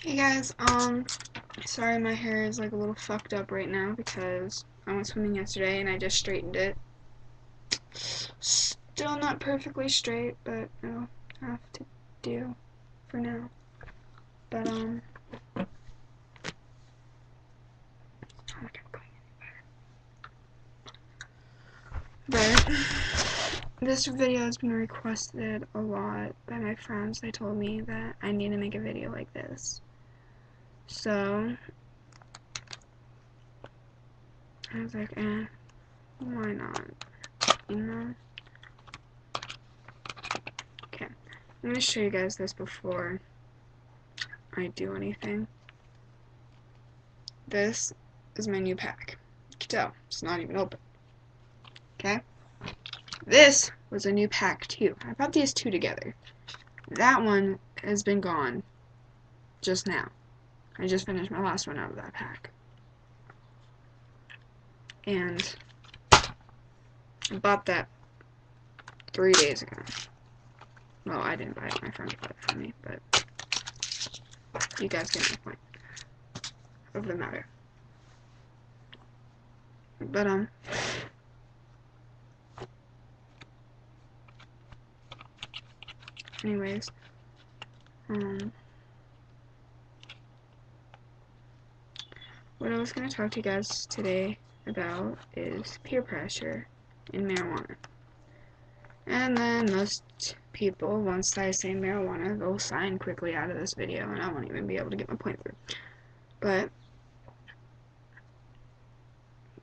Hey guys, sorry my hair is like a little fucked up right now because I went swimming yesterday and I just straightened it. Still not perfectly straight, but I'll have to do for now. But, not going anywhere. But, this video has been requested a lot by my friends. They told me that I need to make a video like this. So, I was like, why not? You know? Okay, I'm going to show you guys this before I do anything. This is my new pack. You can tell, it's not even open. Okay? This was a new pack too. I brought these two together. That one has been gone just now. I just finished my last one out of that pack. And I bought that 3 days ago. Well, I didn't buy it, my friend bought it for me, but you guys get my point of the matter. But, anyways, what I was going to talk to you guys today about is peer pressure in marijuana. And then most people, once I say marijuana, they'll sign quickly out of this video and I won't even be able to get my point through. But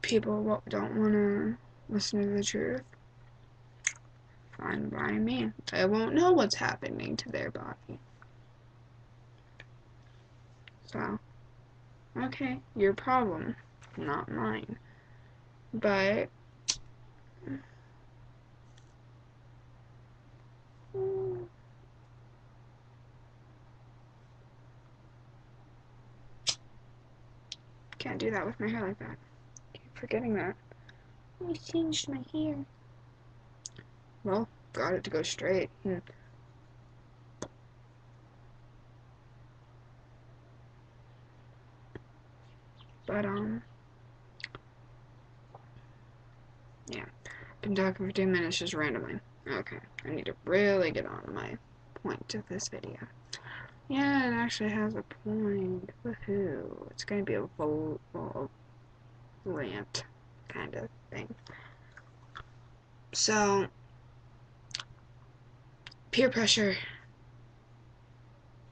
people don't want to listen to the truth. Fine by me. They won't know what's happening to their body. So, okay, your problem, not mine. But can't do that with my hair like that. Keep forgetting that. I changed my hair. Well, got it to go straight. But, yeah. Been talking for 2 minutes just randomly. Okay, I need to really get on to my point of this video. Yeah, it actually has a point. Woohoo. It's gonna be a rant kind of thing. So, peer pressure,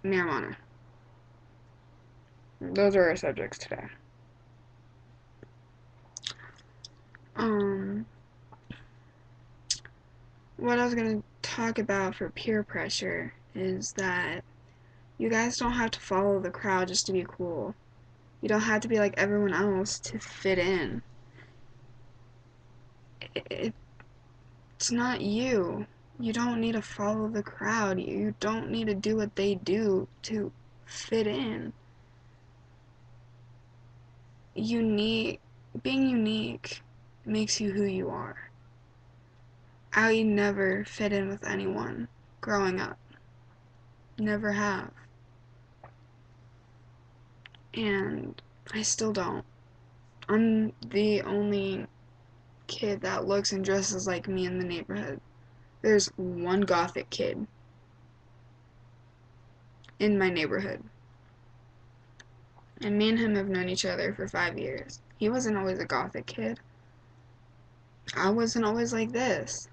marijuana. Those are our subjects today. What I was gonna talk about for peer pressure is that you guys don't have to follow the crowd just to be cool. You don't have to be like everyone else to fit in. It's not you. You don't need to follow the crowd. You don't need to do what they do to fit in. Being unique makes you who you are. I never fit in with anyone growing up. Never have. And I still don't. I'm the only kid that looks and dresses like me in the neighborhood. There's one gothic kid in my neighborhood. And me and him have known each other for 5 years. He wasn't always a gothic kid. I wasn't always like this.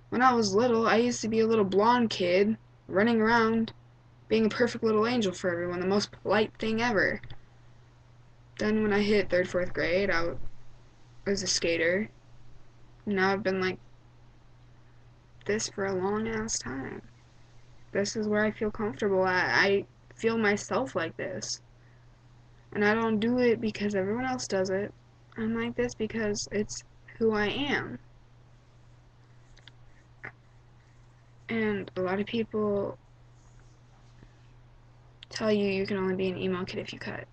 When I was little, I used to be a little blonde kid running around being a perfect little angel for everyone, the most polite thing ever. Then when I hit 3rd, 4th grade, I was a skater. Now I've been like this for a long ass time. This is where I feel comfortable at. I feel myself like this. And I don't do it because everyone else does it. I'm like this because it's who I am. And a lot of people tell you you can only be an emo kid if you cut.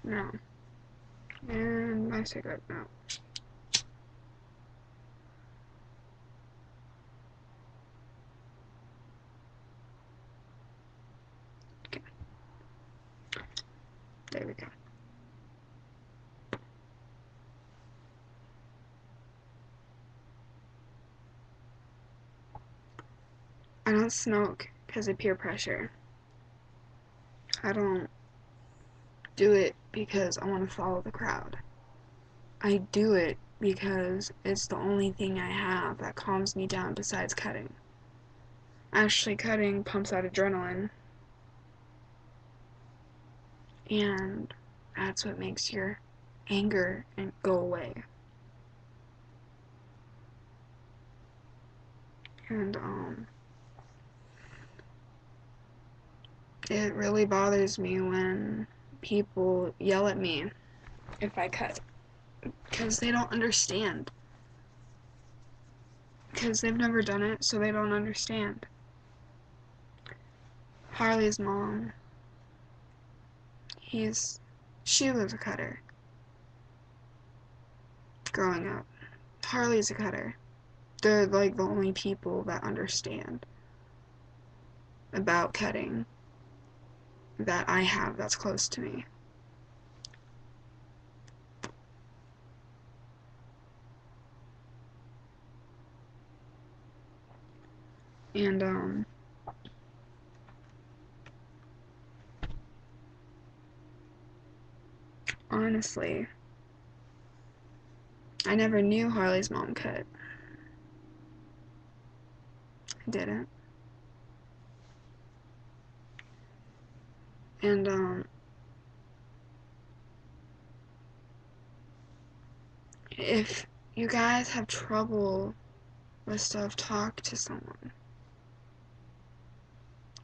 No. And my cigarette, no. There we go. I don't smoke because of peer pressure. I don't do it because I want to follow the crowd. I do it because it's the only thing I have that calms me down besides cutting. Actually, cutting pumps out adrenaline, and that's what makes your anger and go away. And it really bothers me when people yell at me if I cut, because they don't understand. Because they've never done it, so they don't understand. Harley's mom, she was a cutter growing up. Harley's a cutter. They're like the only people that understand about cutting that I have that's close to me. And honestly, I never knew Harley's mom cut. I didn't. And if you guys have trouble with stuff, talk to someone.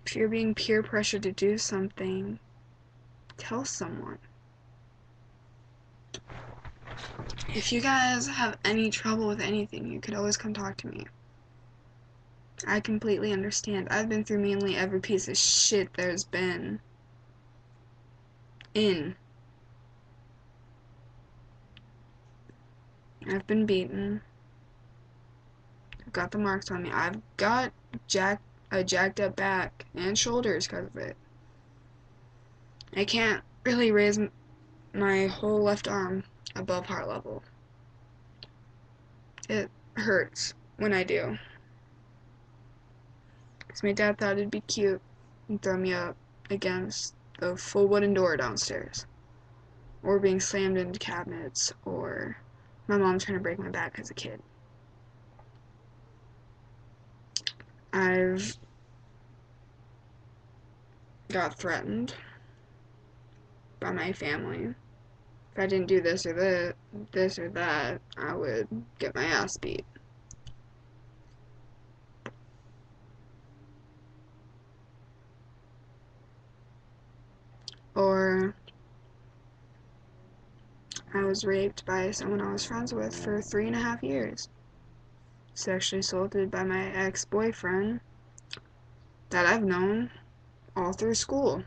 If you're being peer pressured to do something, tell someone. If you guys have any trouble with anything, you could always come talk to me. I completely understand. I've been through mainly every piece of shit there's been in. I've been beaten. I've got the marks on me. I've got a jacked up back and shoulders because of it. I can't really raise my whole left arm above heart level. It hurts when I do. Because my dad thought it'd be cute and throw me up against the full wooden door downstairs. Or being slammed into cabinets, or my mom trying to break my back as a kid. I've got threatened by my family. If I didn't do this or that, I would get my ass beat. Or I was raped by someone I was friends with for 3.5 years. Sexually assaulted by my ex-boyfriend that I've known all through school.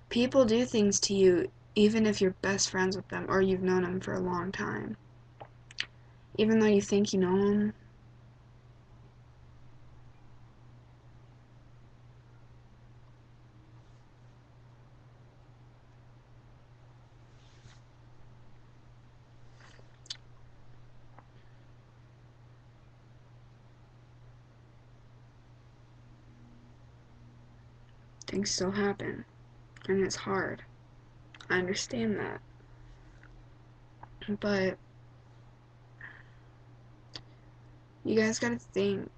People do things to you even if you're best friends with them or you've known them for a long time. Even though you think you know them. Things still happen. And it's hard. I understand that. But you guys gotta think,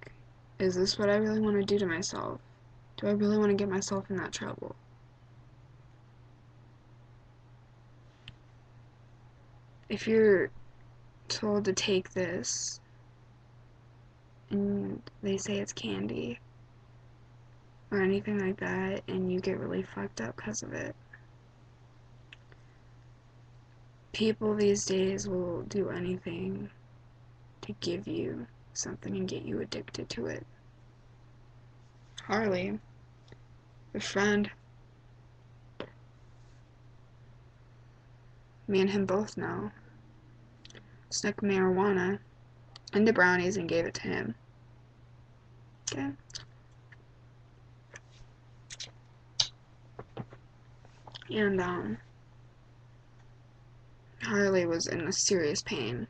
is this what I really want to do to myself? Do I really want to get myself in that trouble? If you're told to take this and they say it's candy or anything like that and you get really fucked up because of it, people these days will do anything to give you something and get you addicted to it. Harley, a friend, me and him both know, snuck marijuana into brownies and gave it to him. Okay? And Harley was in a serious pain.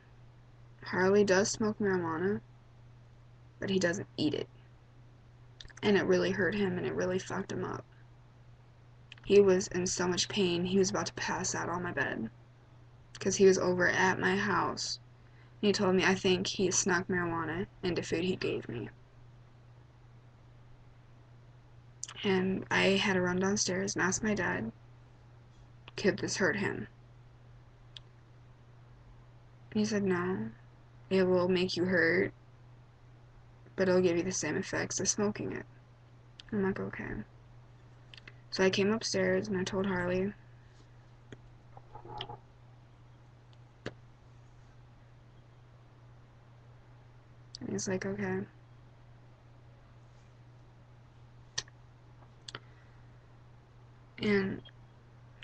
Harley does smoke marijuana, but he doesn't eat it. And it really hurt him and it really fucked him up. He was in so much pain, he was about to pass out on my bed. Because he was over at my house. And he told me, I think he snuck marijuana into food he gave me. And I had to run downstairs and ask my dad, could this hurt him? And he said, no, it will make you hurt, but it'll give you the same effects as smoking it. I'm like, okay. So I came upstairs and I told Harley. And he's like, okay. And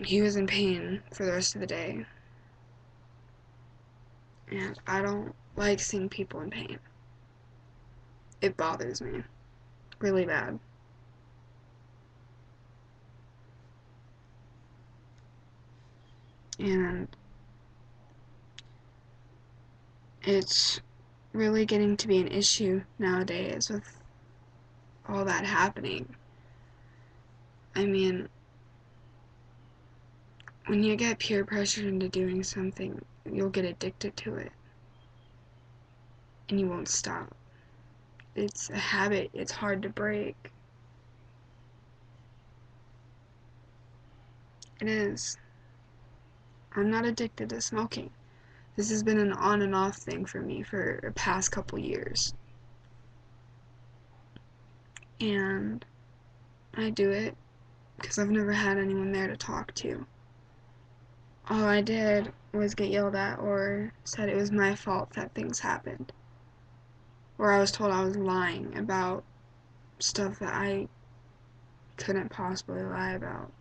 he was in pain for the rest of the day. And I don't like seeing people in pain. It bothers me really bad. And it's really getting to be an issue nowadays with all that happening. I mean, when you get peer pressured into doing something, you'll get addicted to it. And you won't stop. It's a habit. It's hard to break. It is. I'm not addicted to smoking. This has been an on and off thing for me for the past couple years. And I do it because I've never had anyone there to talk to. All I did was get yelled at or said it was my fault that things happened. Or I was told I was lying about stuff that I couldn't possibly lie about.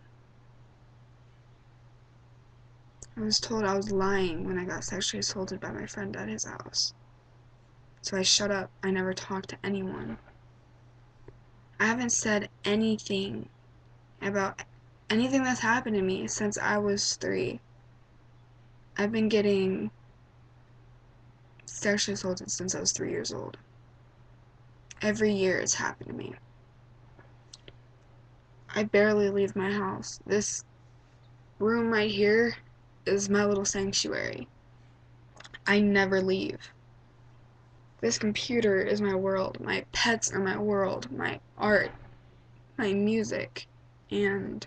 I was told I was lying when I got sexually assaulted by my friend at his house. So I shut up. I never talked to anyone. I haven't said anything about anything that's happened to me since I was 3. I've been getting sexually assaulted since I was 3 years old. Every year it's happened to me. I barely leave my house. This room right here is my little sanctuary. I never leave. This computer is my world. My pets are my world. My art, my music, and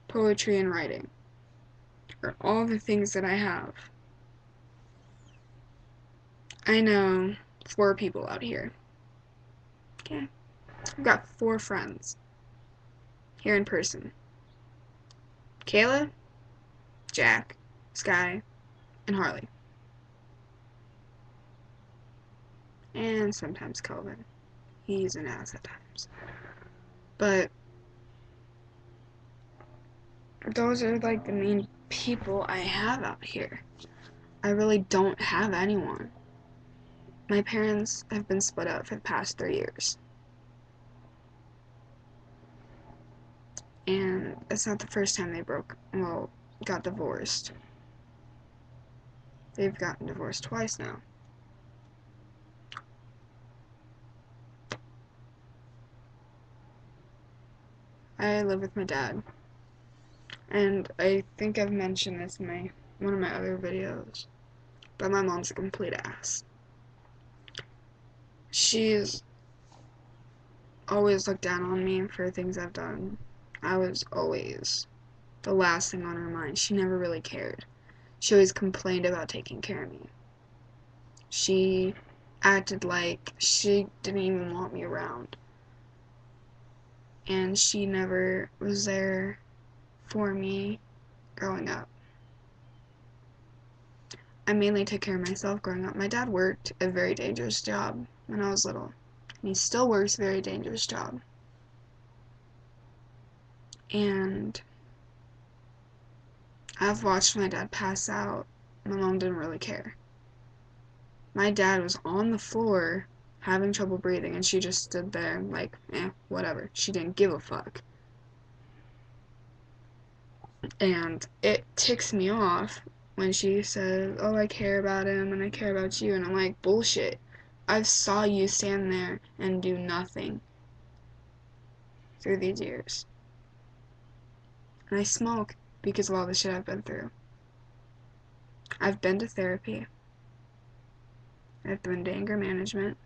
poetry and writing are all the things that I have. I know 4 people out here. Okay? I've got 4 friends here in person. Kayla, Jack, Sky, and Harley. And sometimes Calvin. He's an ass at times. But those are like the main people I have out here. I really don't have anyone. My parents have been split up for the past 3 years. And it's not the first time they got divorced. They've gotten divorced twice now. I live with my dad. And I think I've mentioned this in one of my other videos. But my mom's a complete ass. She's always looked down on me for things I've done. I was always the last thing on her mind. She never really cared. She always complained about taking care of me. She acted like she didn't even want me around. And she never was there for me growing up. I mainly took care of myself growing up. My dad worked a very dangerous job when I was little. And he still works a very dangerous job. And I've watched my dad pass out. My mom didn't really care. My dad was on the floor having trouble breathing, and she just stood there like, whatever. She didn't give a fuck. And it ticks me off when she says, oh, I care about him and I care about you. And I'm like, bullshit. I've saw you stand there and do nothing through these years. And I smoke because of all the shit I've been through. I've been to therapy. I've been to anger management.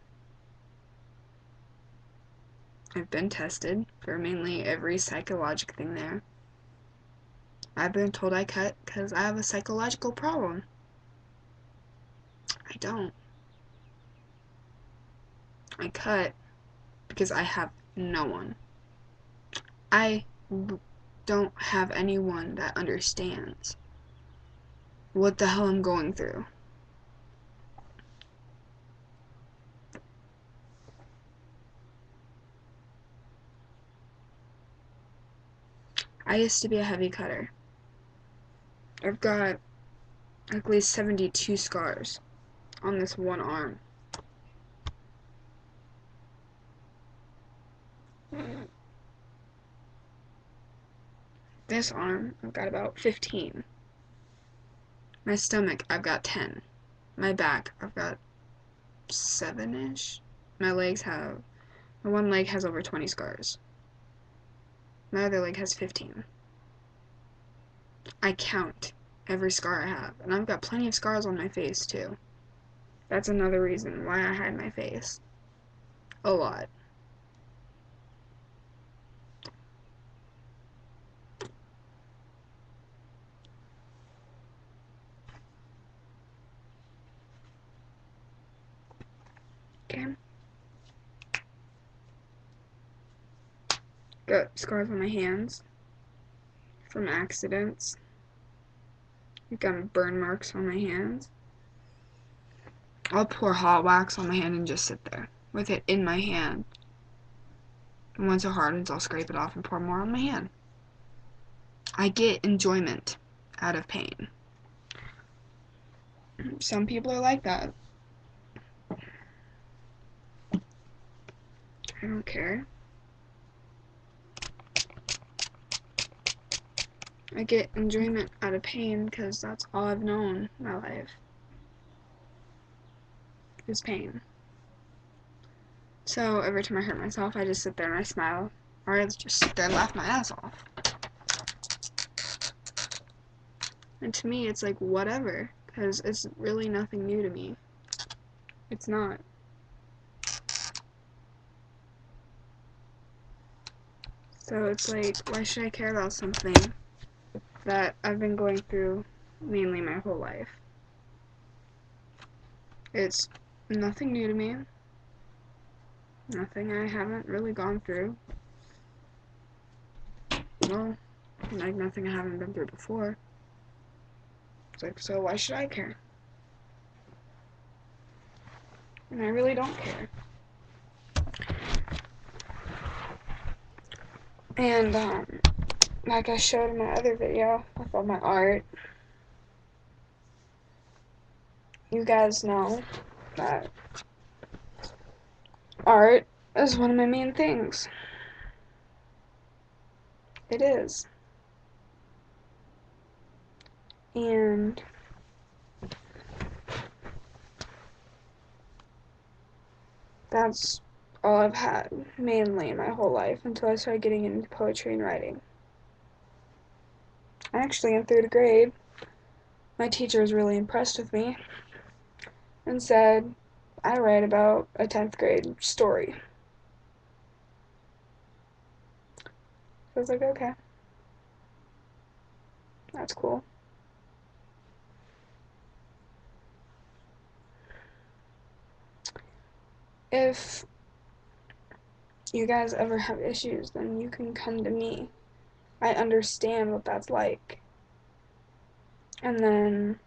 I've been tested for mainly every psychological thing there. I've been told I cut because I have a psychological problem. I don't. I cut because I have no one. I don't have anyone that understands what the hell I'm going through. I used to be a heavy cutter. I've got at least 72 scars on this one arm. This arm, I've got about 15. My stomach, I've got 10. My back, I've got 7-ish. My one leg has over 20 scars. My other leg has 15. I count every scar I have, and I've got plenty of scars on my face too. That's another reason why I hide my face. A lot. Okay. Got scars on my hands from accidents. I've got burn marks on my hands. I'll pour hot wax on my hand and just sit there with it in my hand. And once it hardens, I'll scrape it off and pour more on my hand. I get enjoyment out of pain. Some people are like that. I don't care. I get enjoyment out of pain because that's all I've known in my life is pain. So every time I hurt myself, I just sit there and I smile. Or I just sit there and laugh my ass off. And to me, it's like, whatever. Because it's really nothing new to me. It's not. So it's like, why should I care about something that I've been going through mainly my whole life? It's nothing new to me. Nothing I haven't really gone through. Well, like nothing I haven't been through before. It's like, so why should I care? And I really don't care. And, like I showed in my other video with all my art, you guys know that art is one of my main things. It is. And that's all I've had, mainly, my whole life, until I started getting into poetry and writing. Actually, in 3rd grade, my teacher was really impressed with me and said I write about a 10th grade story. So I was like, okay, that's cool. If you guys ever have issues, then you can come to me. I understand what that's like. And then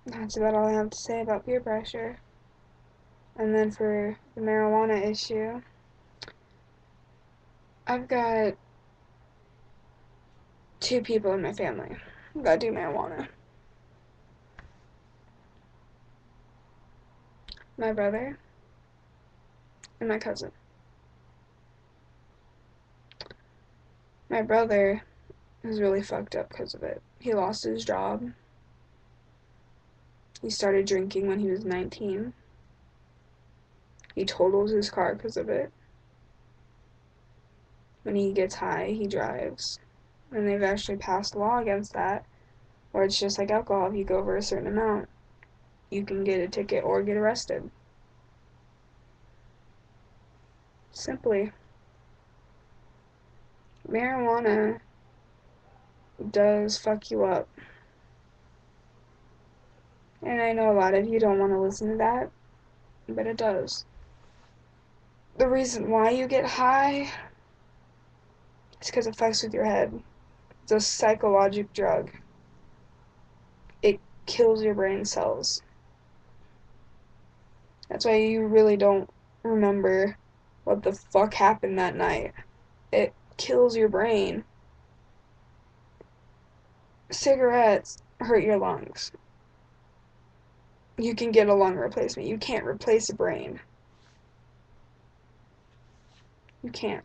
that's about all I have to say about peer pressure. And then for the marijuana issue, I've got 2 people in my family that do marijuana. My brother and my cousin. My brother is really fucked up because of it. He lost his job. He started drinking when he was 19. He totals his car because of it. When he gets high, he drives. And they've actually passed a law against that, where it's just like alcohol. If you go over a certain amount, you can get a ticket or get arrested. Simply. Marijuana does fuck you up. And I know a lot of you don't want to listen to that, but it does. The reason why you get high is because it fucks with your head. It's a psychological drug. It kills your brain cells. That's why you really don't remember what the fuck happened that night. It kills your brain. Cigarettes hurt your lungs. You can get a lung replacement. You can't replace a brain. You can't.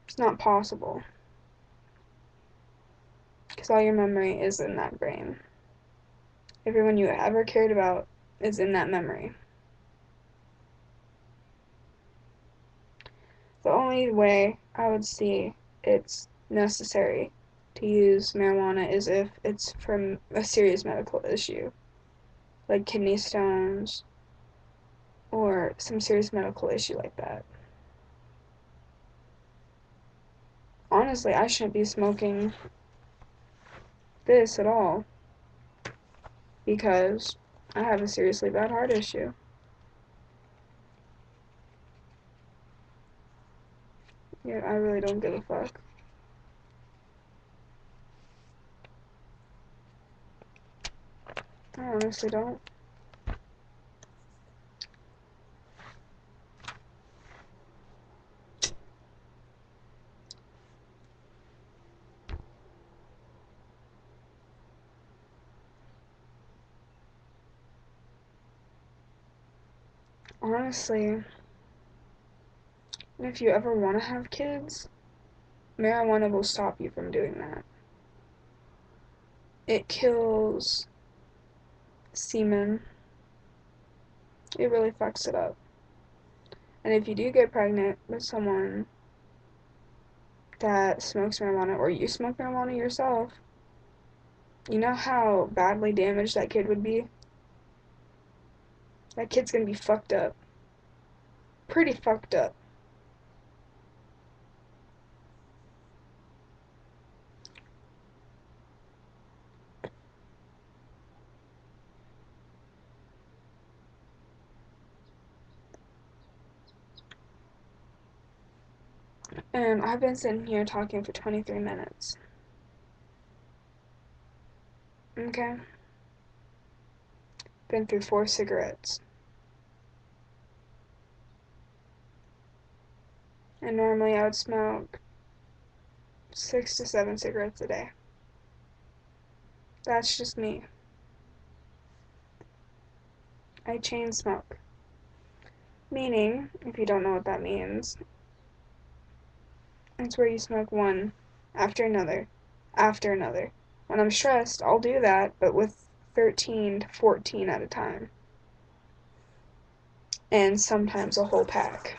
It's not possible. Because all your memory is in that brain. Everyone you ever cared about is in that memory. The only way I would see it's necessary to use marijuana is if it's from a serious medical issue, like kidney stones or some serious medical issue like that. Honestly, I shouldn't be smoking this at all because I have a seriously bad heart issue. Yeah, I really don't give a fuck. I honestly don't. Honestly, if you ever want to have kids, marijuana will stop you from doing that. It kills semen. It really fucks it up. And if you do get pregnant with someone that smokes marijuana or you smoke marijuana yourself, you know how badly damaged that kid would be? That kid's gonna be fucked up. Pretty fucked up. And I've been sitting here talking for 23 minutes. Okay? Been through 4 cigarettes. And normally I would smoke 6 to 7 cigarettes a day. That's just me. I chain smoke. Meaning, if you don't know what that means, it's where you smoke one after another, after another. When I'm stressed, I'll do that, but with 13 to 14 at a time. And sometimes a whole pack.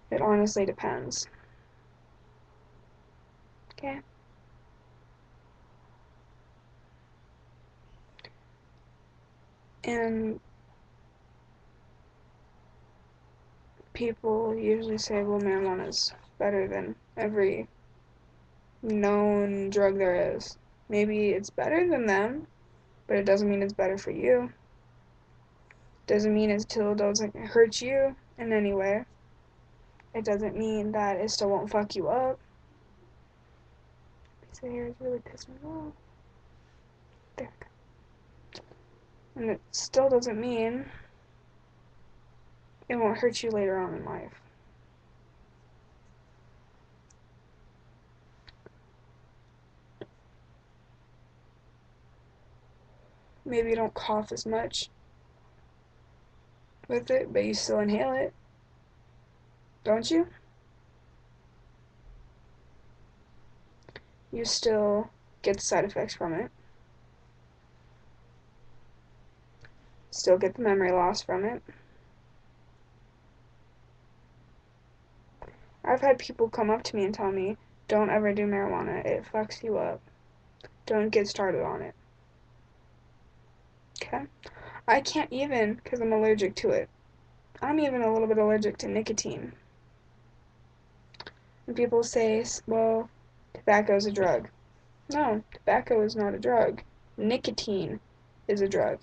It honestly depends. Okay? And people usually say, well, marijuana's better than every known drug there is. Maybe it's better than them, but it doesn't mean it's better for you. Doesn't mean it still doesn't hurt you in any way. It doesn't mean that it still won't fuck you up. This hair is really pissing me off. There. And it still doesn't mean it won't hurt you later on in life. Maybe you don't cough as much with it, but you still inhale it. Don't you? you still get the side effects from it, still get the memory loss from it. I've had people come up to me and tell me, don't ever do marijuana, it fucks you up. Don't get started on it. Okay? I can't even, because I'm allergic to it. I'm even a little bit allergic to nicotine. And people say, well, tobacco is a drug. No, tobacco is not a drug. Nicotine is a drug.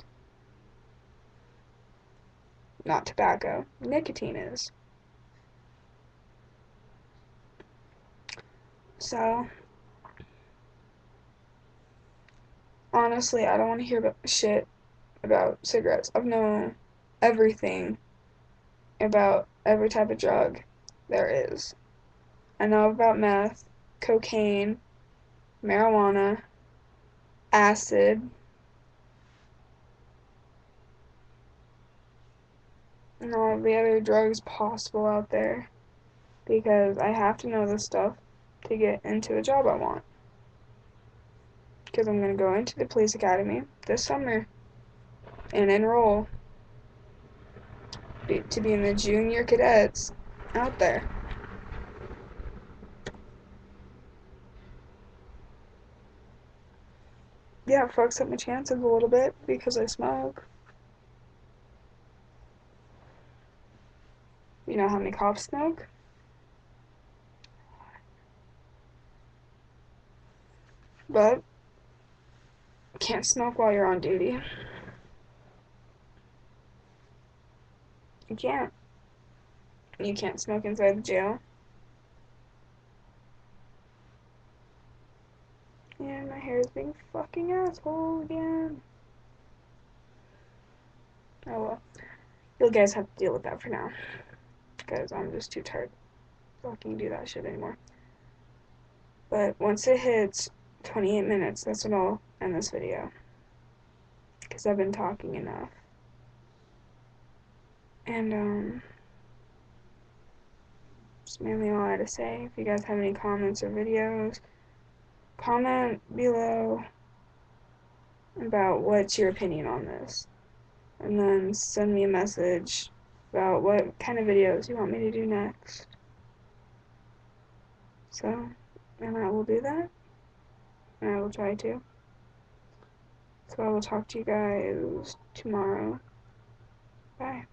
Not tobacco. Nicotine is. So, honestly, I don't want to hear about shit about cigarettes. I've known everything about every type of drug there is. I know about meth, cocaine, marijuana, acid, and all the other drugs possible out there because I have to know this stuff to get into the job I want. Because I'm going to go into the police academy this summer and enroll to be in the junior cadets out there. Yeah, it fucks up my chances a little bit because I smoke. You know how many cops smoke? But you can't smoke while you're on duty. You can't. You can't smoke inside the jail. And my hair is being fucking asshole again. Oh well. You guys have to deal with that for now. Because I'm just too tired to fucking do that shit anymore. But once it hits 28 minutes, that's when I'll end this video. Because I've been talking enough. And, that's mainly all I had to say. If you guys have any comments or videos, comment below about what's your opinion on this. And then send me a message about what kind of videos you want me to do next. So, and I will do that. And I will try to. So I will talk to you guys tomorrow. Bye.